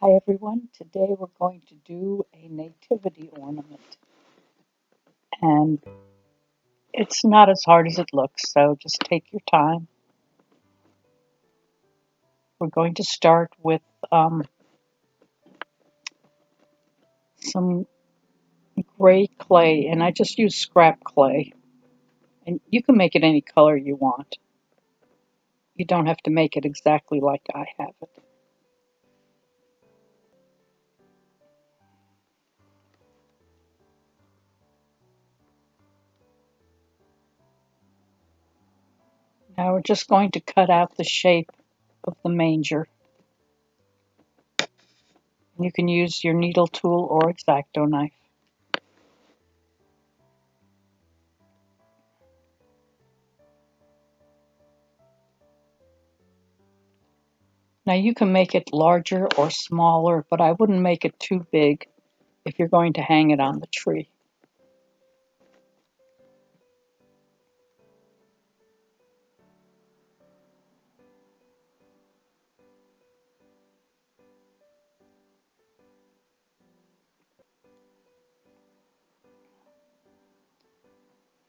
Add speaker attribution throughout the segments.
Speaker 1: Hi everyone, today we're going to do a nativity ornament, and it's not as hard as it looks, so just take your time. We're going to start with some gray clay, and I just use scrap clay, and you can make it any color you want. You don't have to make it exactly like I have it. Now we're just going to cut out the shape of the manger. You can use your needle tool or X-Acto knife. Now you can make it larger or smaller, but I wouldn't make it too big if you're going to hang it on the tree.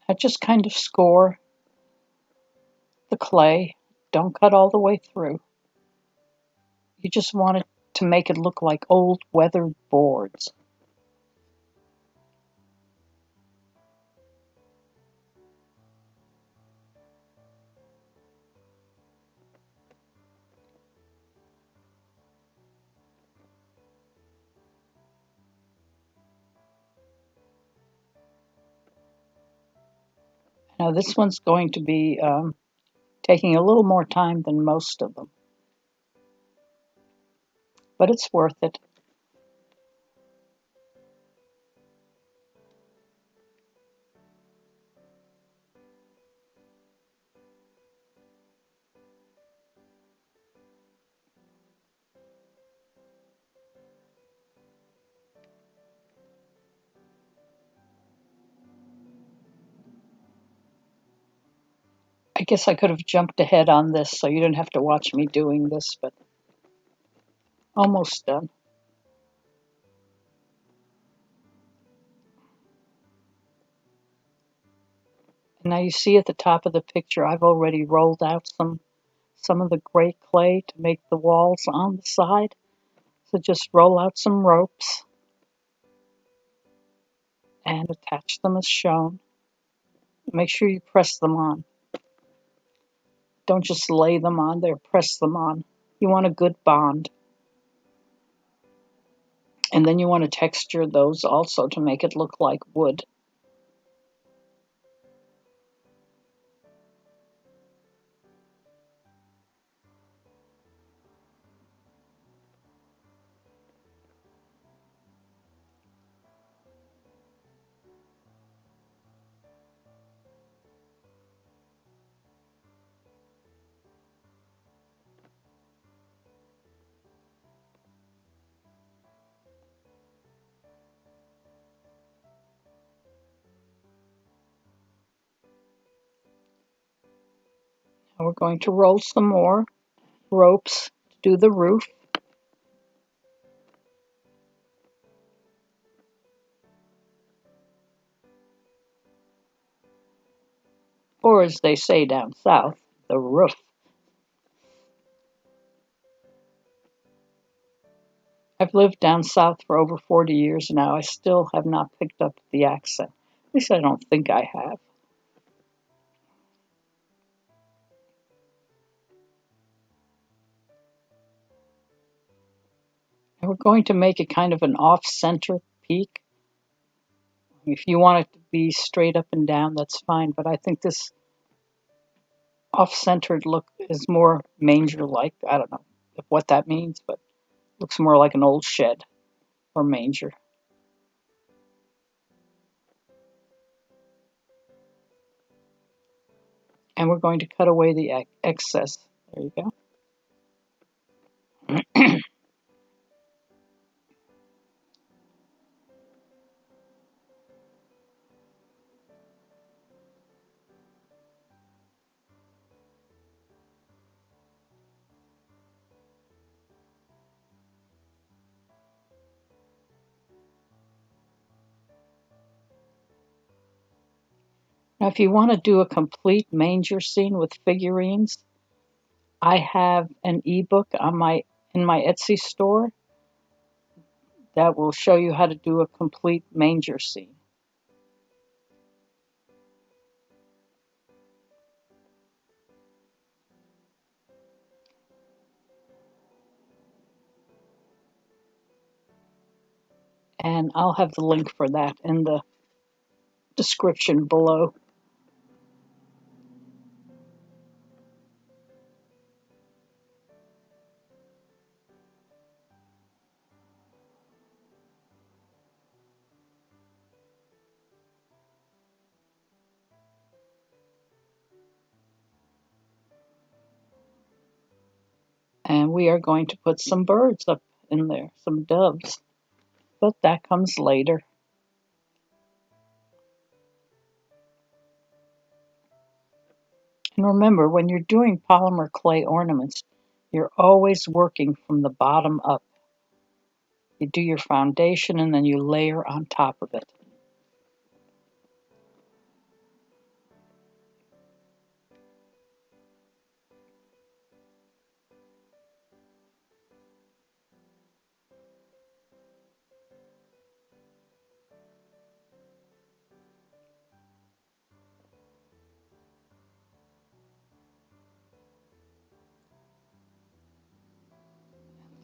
Speaker 1: Now just kind of score the clay. Don't cut all the way through. You just want it to make it look like old weathered boards. Now this one's going to be taking a little more time than most of them, but it's worth it. I guess I could have jumped ahead on this so you didn't have to watch me doing this, but almost done. And now you see at the top of the picture I've already rolled out some of the gray clay to make the walls on the side. So just roll out some ropes and attach them as shown. Make sure you press them on. Don't just lay them on there, press them on. You want a good bond. And then you want to texture those also to make it look like wood. And we're going to roll some more ropes to do the roof. Or as they say down south, the roof. I've lived down south for over 40 years now. I still have not picked up the accent. At least I don't think I have. And we're going to make it kind of an off-center peak. If you want it to be straight up and down, that's fine, but I think this off-centered look is more manger-like. I don't know what that means, but it looks more like an old shed or manger. And we're going to cut away the excess. There you go. Now, if you want to do a complete manger scene with figurines, I have an ebook on in my Etsy store that will show you how to do a complete manger scene. And I'll have the link for that in the description below. And we are going to put some birds up in there, some doves. But that comes later. And remember, when you're doing polymer clay ornaments, you're always working from the bottom up. You do your foundation and then you layer on top of it.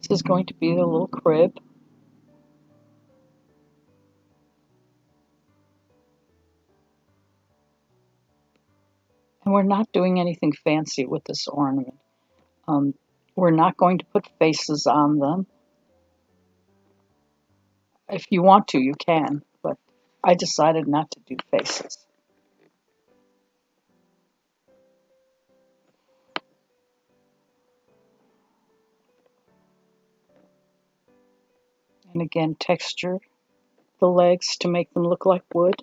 Speaker 1: This is going to be the little crib. And we're not doing anything fancy with this ornament. We're not going to put faces on them. If you want to, you can, but I decided not to do faces. And again, texture the legs to make them look like wood.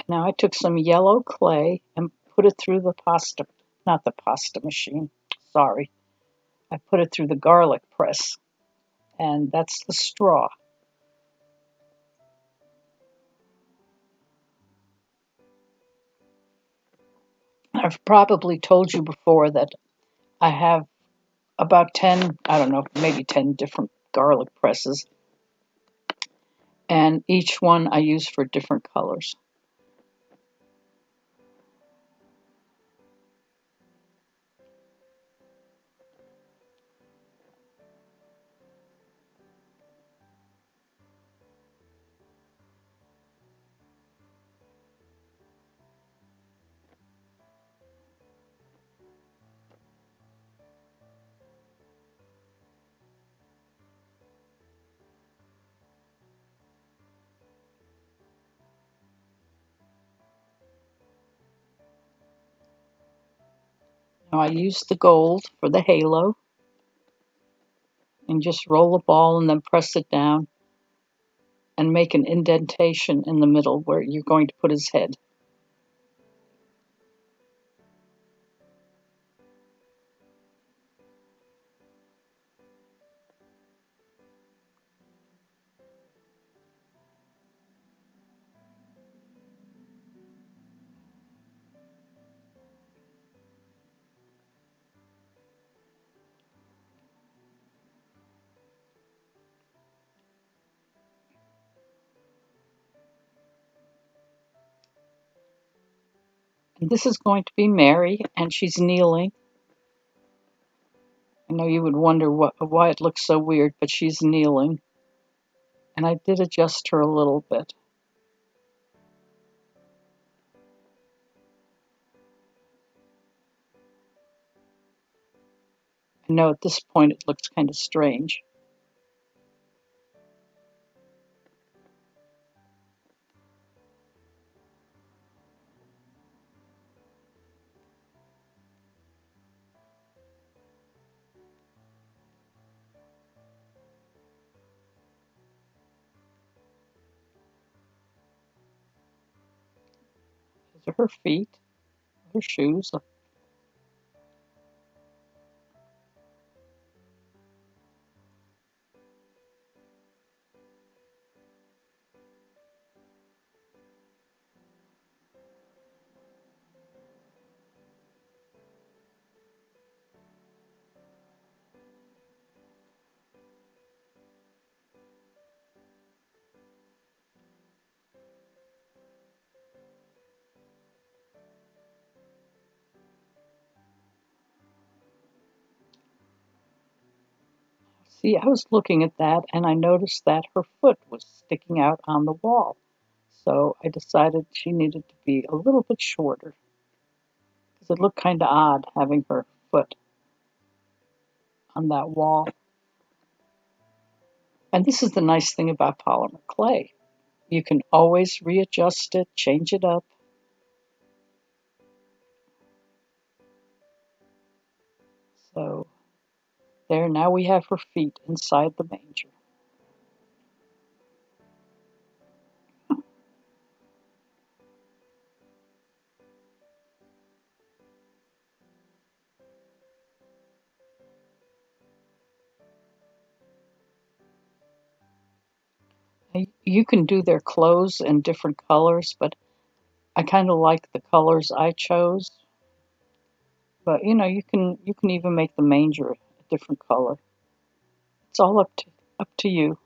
Speaker 1: Now I took some yellow clay and put it through the not the pasta machine, sorry. I put it through the garlic press, and that's the straw. I've probably told you before that I have about 10, I don't know, maybe 10 different garlic presses, and each one I use for different colors. Now I use the gold for the halo and just roll the ball and then press it down and make an indentation in the middle where you're going to put his head. And this is going to be Mary, and she's kneeling. I know you would wonder why it looks so weird, but she's kneeling. And I did adjust her a little bit. I know at this point it looks kind of strange. to her feet, her shoes. See, I was looking at that and I noticed that her foot was sticking out on the wall. So I decided she needed to be a little bit shorter because it looked kind of odd having her foot on that wall. And this is the nice thing about polymer clay. You can always readjust it, change it up. So there, now we have her feet inside the manger. You can do their clothes in different colors, but I kind of like the colors I chose. But you can even make the manger a different color. It's all up to you.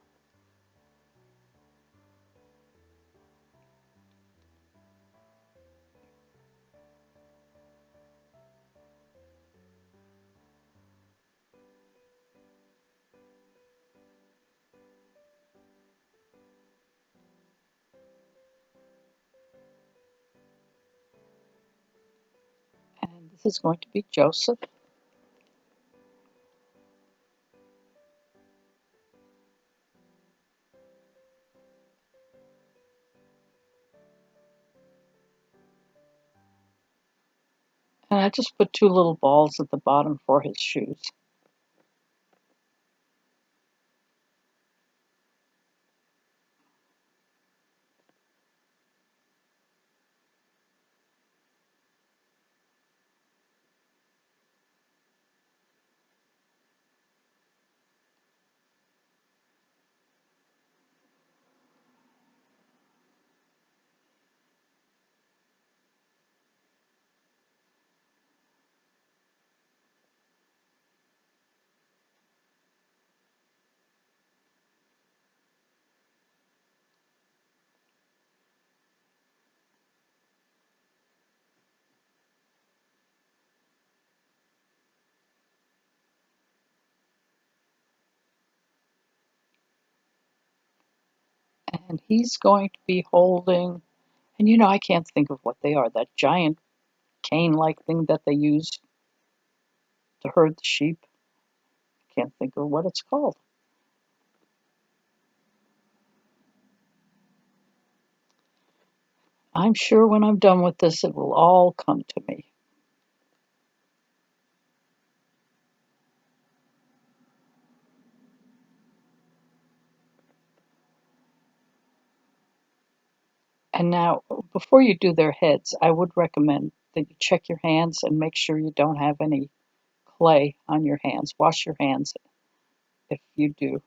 Speaker 1: And this is going to be Joseph. And I just put two little balls at the bottom for his shoes. And he's going to be holding, and I can't think of what they are, that giant cane like thing that they use to herd the sheep. Can't think of what it's called. I'm sure when I'm done with this, it will all come to me. And now, before you do their heads, I would recommend that you check your hands and make sure you don't have any clay on your hands. Wash your hands if you do.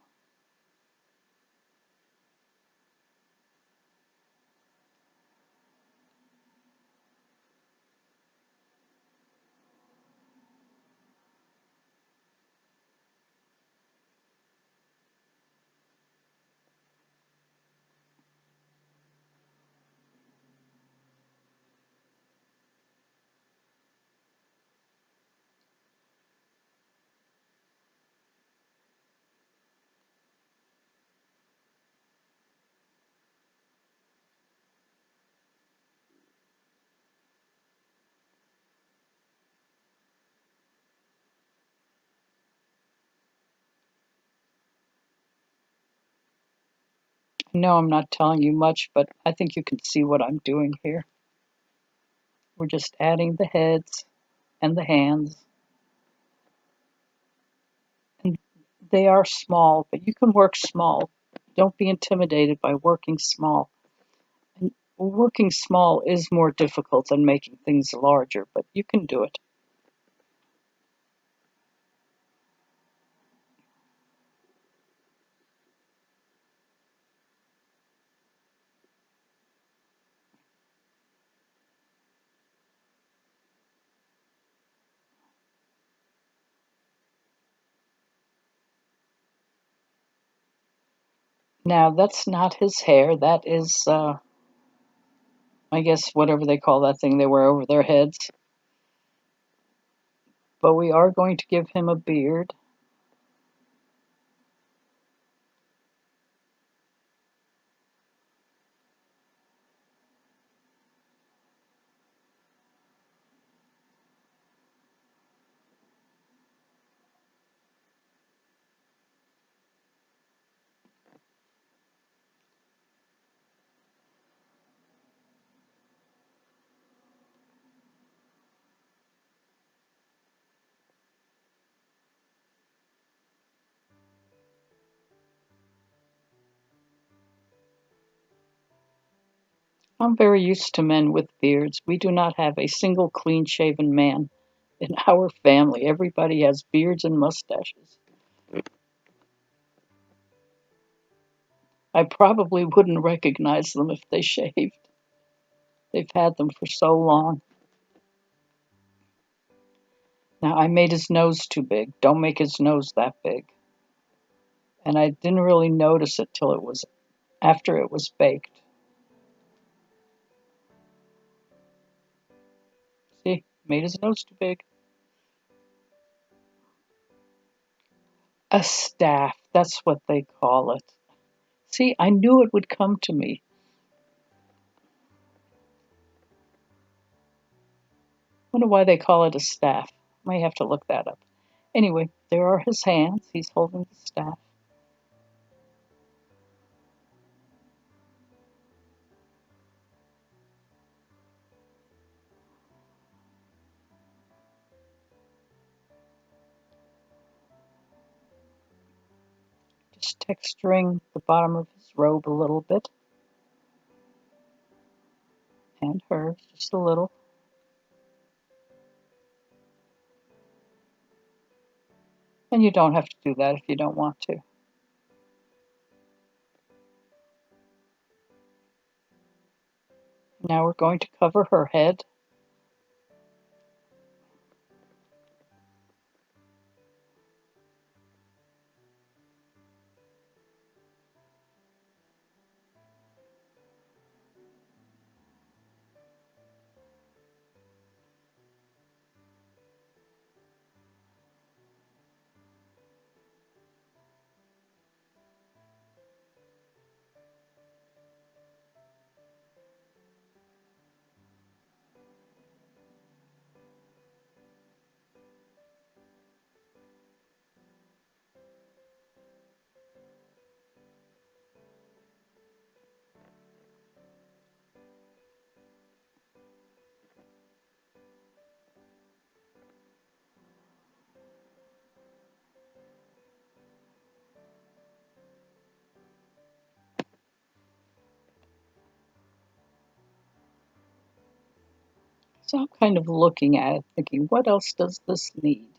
Speaker 1: I know I'm not telling you much, but I think you can see what I'm doing here. We're just adding the heads and the hands. And they are small, but you can work small. Don't be intimidated by working small. And Working small is more difficult than making things larger, but you can do it. Now, that's not his hair. That is, I guess, whatever they call that thing they wear over their heads. But we are going to give him a beard. I'm very used to men with beards. We do not have a single clean shaven man in our family. Everybody has beards and mustaches. I probably wouldn't recognize them if they shaved. They've had them for so long. Now, I made his nose too big. Don't make his nose that big. And I didn't really notice it till it was after it was baked. See, made his nose too big. A staff, that's what they call it. See, I knew it would come to me. Wonder why they call it a staff. Might have to look that up. Anyway, there are his hands. He's holding the staff. Just texturing the bottom of his robe a little bit. And hers, just a little. And you don't have to do that if you don't want to. Now we're going to cover her head. So I'm kind of looking at it, thinking, what else does this need?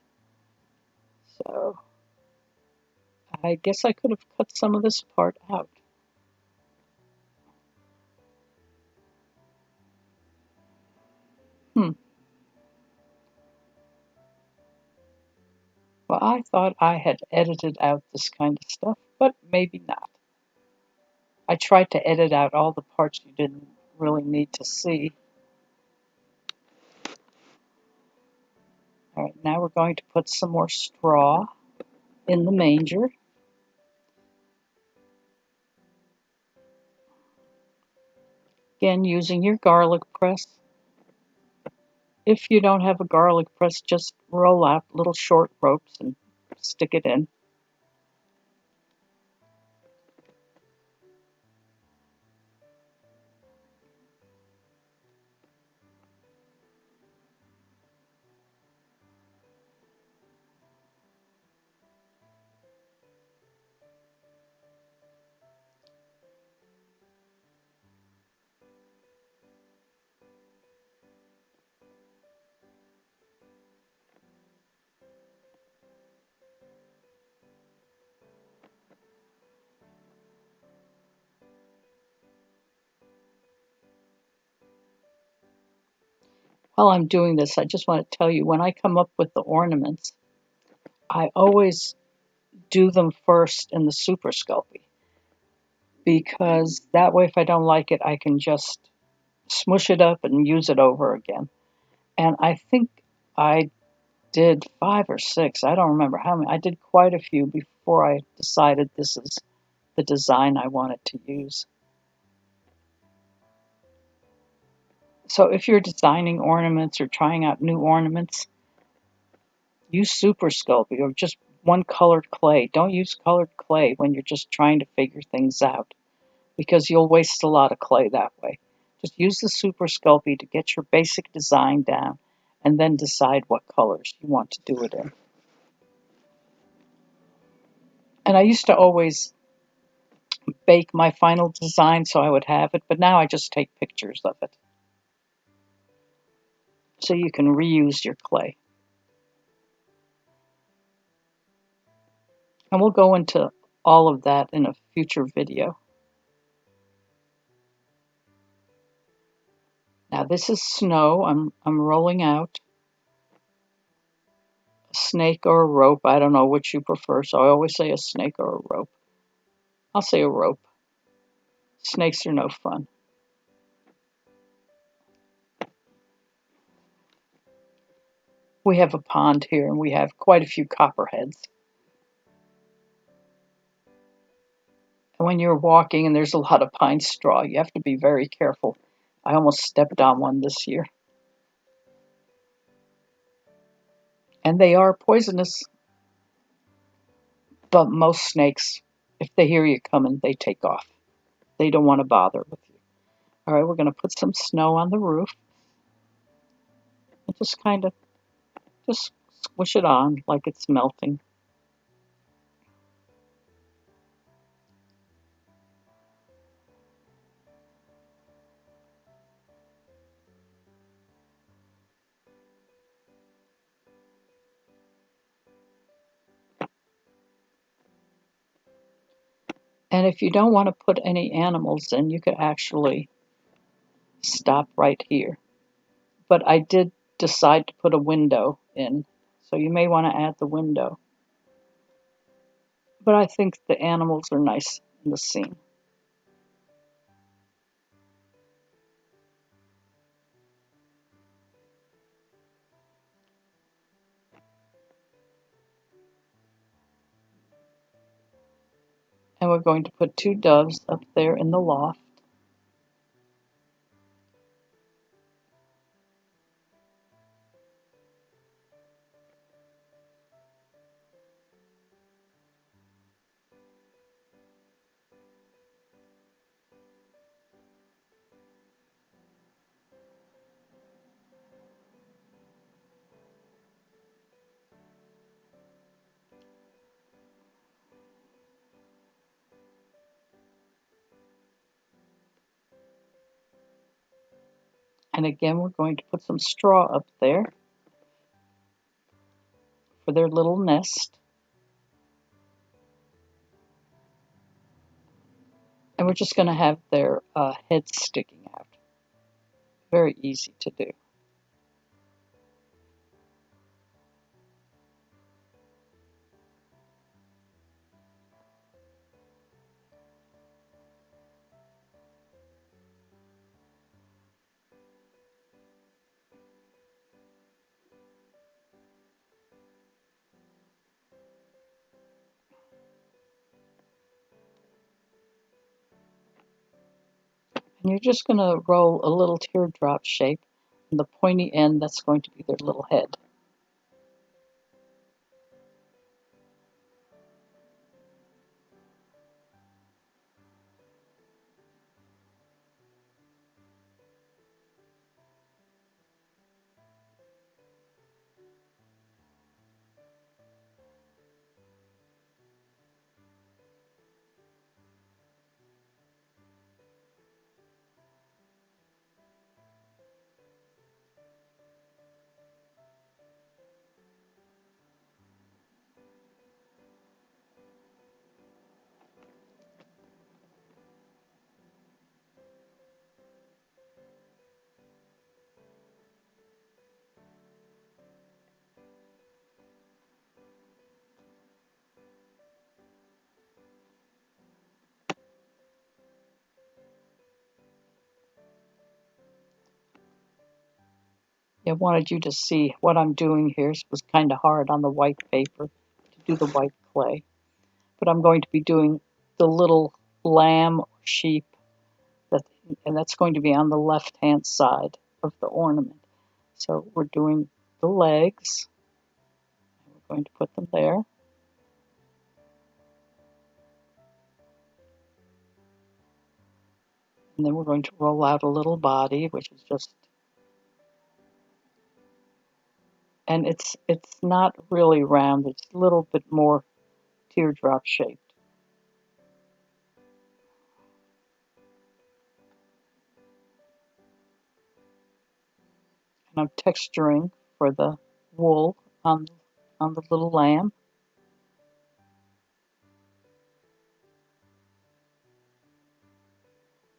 Speaker 1: So I guess I could have cut some of this part out. Hmm. Well, I thought I had edited out this kind of stuff, but maybe not. I tried to edit out all the parts you didn't really need to see. All right, now we're going to put some more straw in the manger. Again, using your garlic press. If you don't have a garlic press, just roll out little short ropes and stick it in. While I'm doing this, I just want to tell you, when I come up with the ornaments, I always do them first in the Super Sculpey, because that way if I don't like it, I can just smush it up and use it over again. And I think I did 5 or 6. I don't remember how many. I did quite a few before I decided this is the design I wanted to use. So if you're designing ornaments or trying out new ornaments, use Super Sculpey or just one colored clay. Don't use colored clay when you're just trying to figure things out, because you'll waste a lot of clay that way. Just use the Super Sculpey to get your basic design down and then decide what colors you want to do it in. And I used to always bake my final design so I would have it, but now I just take pictures of it so you can reuse your clay. And we'll go into all of that in a future video. Now this is snow. I'm rolling out a snake or a rope. I don't know which you prefer, so I always say a snake or a rope. I'll say a rope. Snakes are no fun. We have a pond here and we have quite a few copperheads. And when you're walking and there's a lot of pine straw, you have to be very careful. I almost stepped on one this year. And they are poisonous, but most snakes, if they hear you coming, they take off. They don't want to bother with you. All right, we're going to put some snow on the roof and just squish it on like it's melting. And if you don't want to put any animals in, you could actually stop right here. But I did decide to put a window in, so you may want to add the window. But I think the animals are nice in the scene. And we're going to put 2 doves up there in the loft. And again, we're going to put some straw up there for their little nest. And we're just going to have their heads sticking out. Very easy to do. And you're just going to roll a little teardrop shape, and the pointy end, that's going to be their little head. I wanted you to see what I'm doing here. It was kind of hard on the white paper to do the white clay. But I'm going to be doing the little lamb or sheep, and that's going to be on the left-hand side of the ornament. So we're doing the legs. We're going to put them there. And then we're going to roll out a little body, which is just, and it's not really round, it's a little bit more teardrop shaped. And I'm texturing for the wool on the little lamb.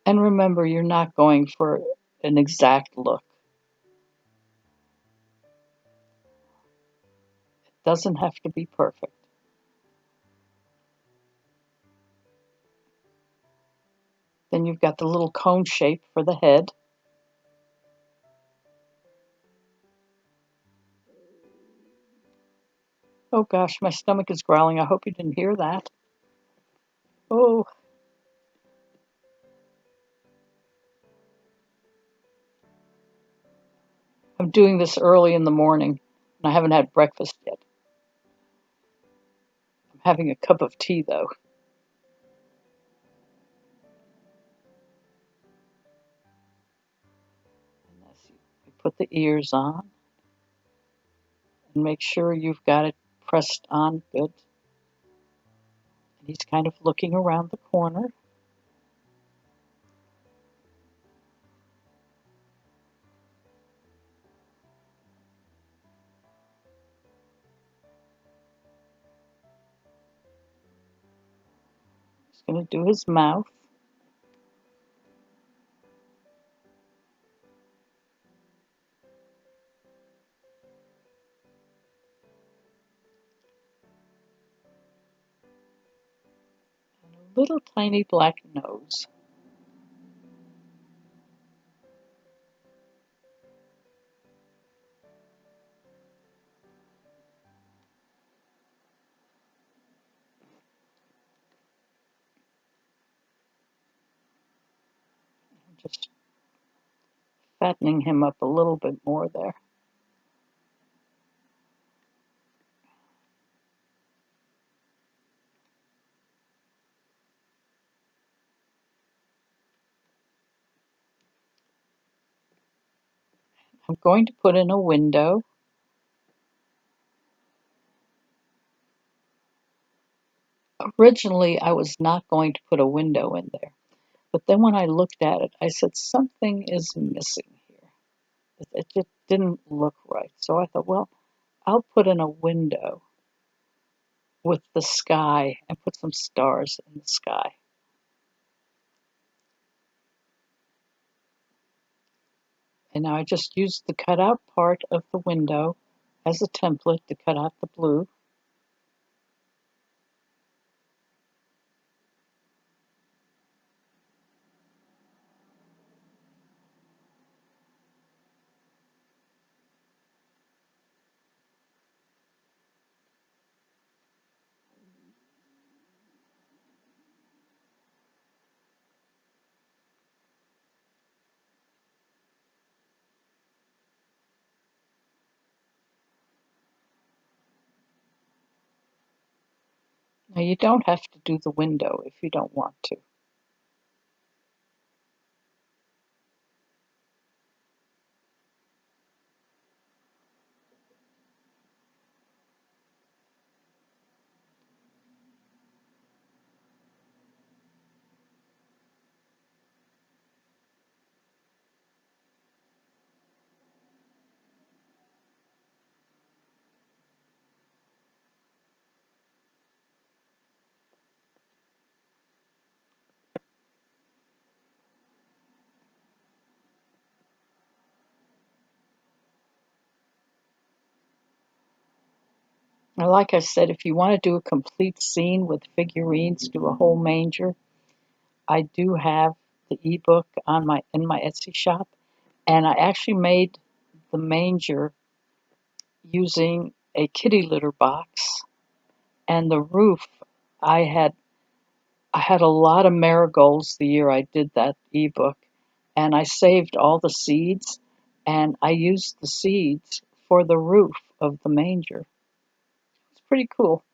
Speaker 1: And remember, you're not going for an exact look. It doesn't have to be perfect. Then you've got the little cone shape for the head. Oh gosh, my stomach is growling. I hope you didn't hear that. Oh, I'm doing this early in the morning, and I haven't had breakfast yet. I'm having a cup of tea, though. And as you put the ears on, and make sure you've got it pressed on good. And he's kind of looking around the corner. He's going to do his mouth. And a little tiny black nose. Just fattening him up a little bit more there. I'm going to put in a window. Originally, I was not going to put a window in there, but then when I looked at it, I said, something is missing here. It just didn't look right. So I thought, well, I'll put in a window with the sky and put some stars in the sky. And now I just used the cutout part of the window as a template to cut out the blue. Now you don't have to do the window if you don't want to. Now, like I said, if you want to do a complete scene with figurines, do a whole manger. I do have the ebook on my in my Etsy shop, and I actually made the manger using a kitty litter box, and the roof, I had a lot of marigolds the year I did that ebook, and I saved all the seeds, and I used the seeds for the roof of the manger. It's pretty cool.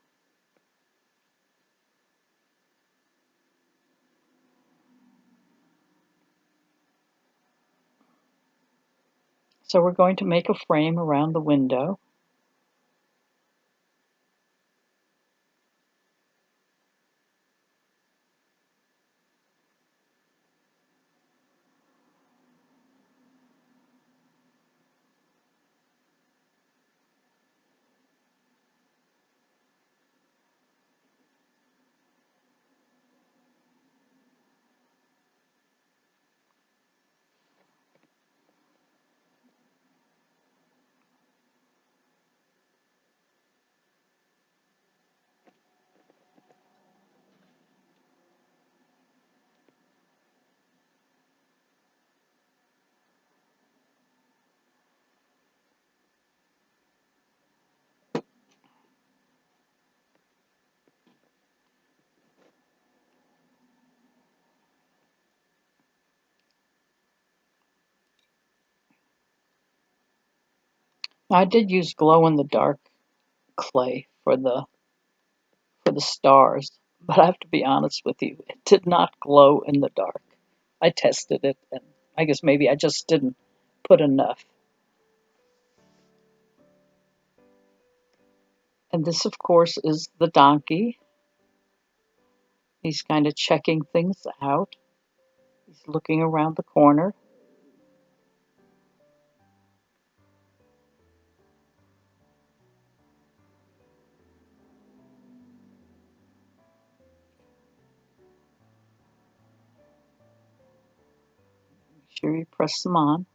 Speaker 1: So we're going to make a frame around the window. Now, I did use glow-in-the-dark clay for the stars, but I have to be honest with you, it did not glow in the dark. I tested it, and I guess maybe I just didn't put enough. And this, of course, is the donkey. He's kind of checking things out. He's looking around the corner. Make sure you press them on.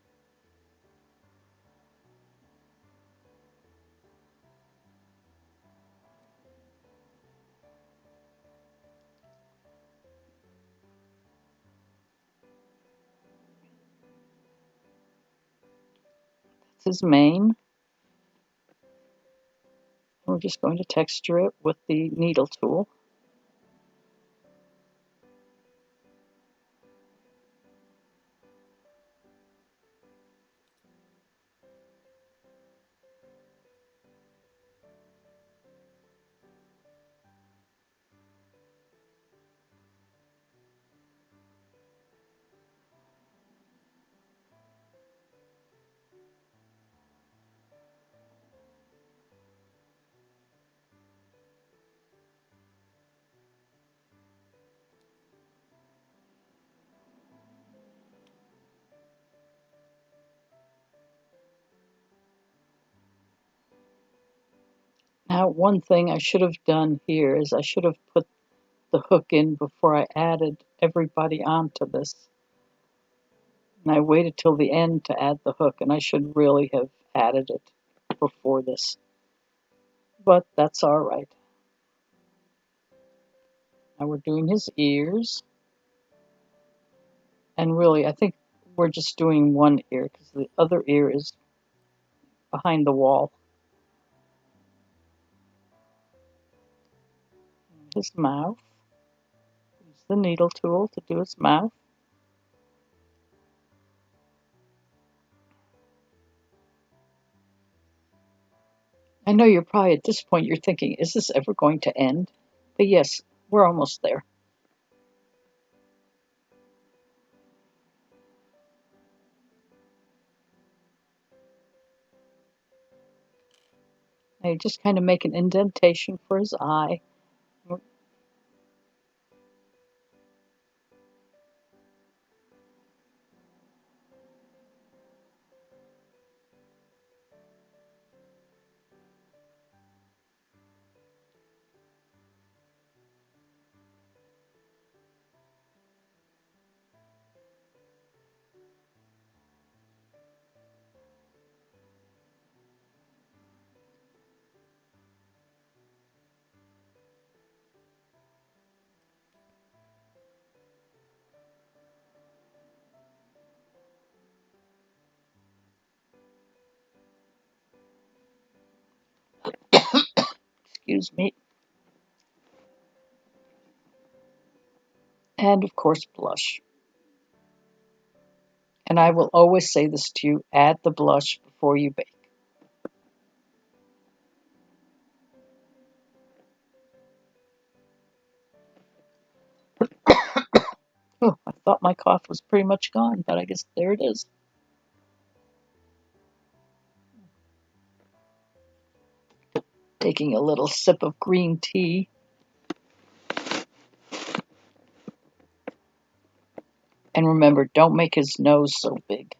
Speaker 1: That's his mane. We're just going to texture it with the needle tool. Now, one thing I should have done here is I should have put the hook in before I added everybody onto this. And I waited till the end to add the hook, and I should really have added it before this. But that's all right. Now we're doing his ears. And really, I think we're just doing one ear because the other ear is behind the wall. His mouth. Use the needle tool to do his mouth. I know you're probably at this point you're thinking, is this ever going to end? But yes, we're almost there. Now you just kind of make an indentation for his eye. excuse me. And of course, blush. And I will always say this to you, add the blush before you bake. Oh, I thought my cough was pretty much gone, but I guess there it is. Taking a little sip of green tea. And remember, don't make his nose so big.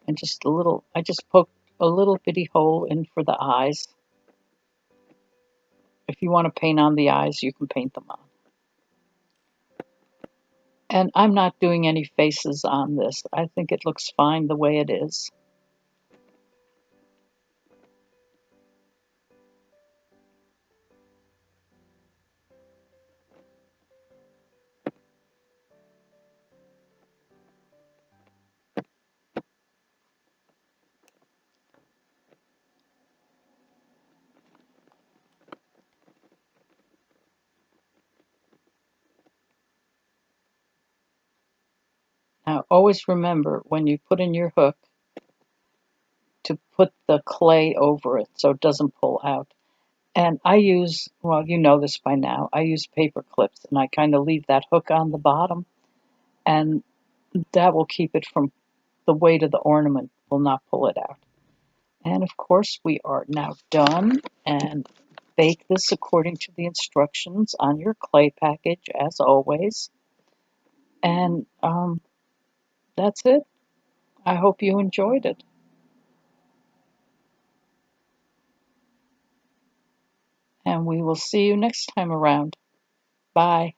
Speaker 1: And just a little, I just poked a little bitty hole in for the eyes. If you want to paint on the eyes, you can paint them on. And I'm not doing any faces on this. I think it looks fine the way it is. Now, always remember when you put in your hook to put the clay over it so it doesn't pull out. And I use, well, you know this by now, I use paper clips and I kind of leave that hook on the bottom, and that will keep it from the weight of the ornament will not pull it out. And of course, we are now done, and bake this according to the instructions on your clay package as always. And that's it. I hope you enjoyed it. And we will see you next time around. Bye.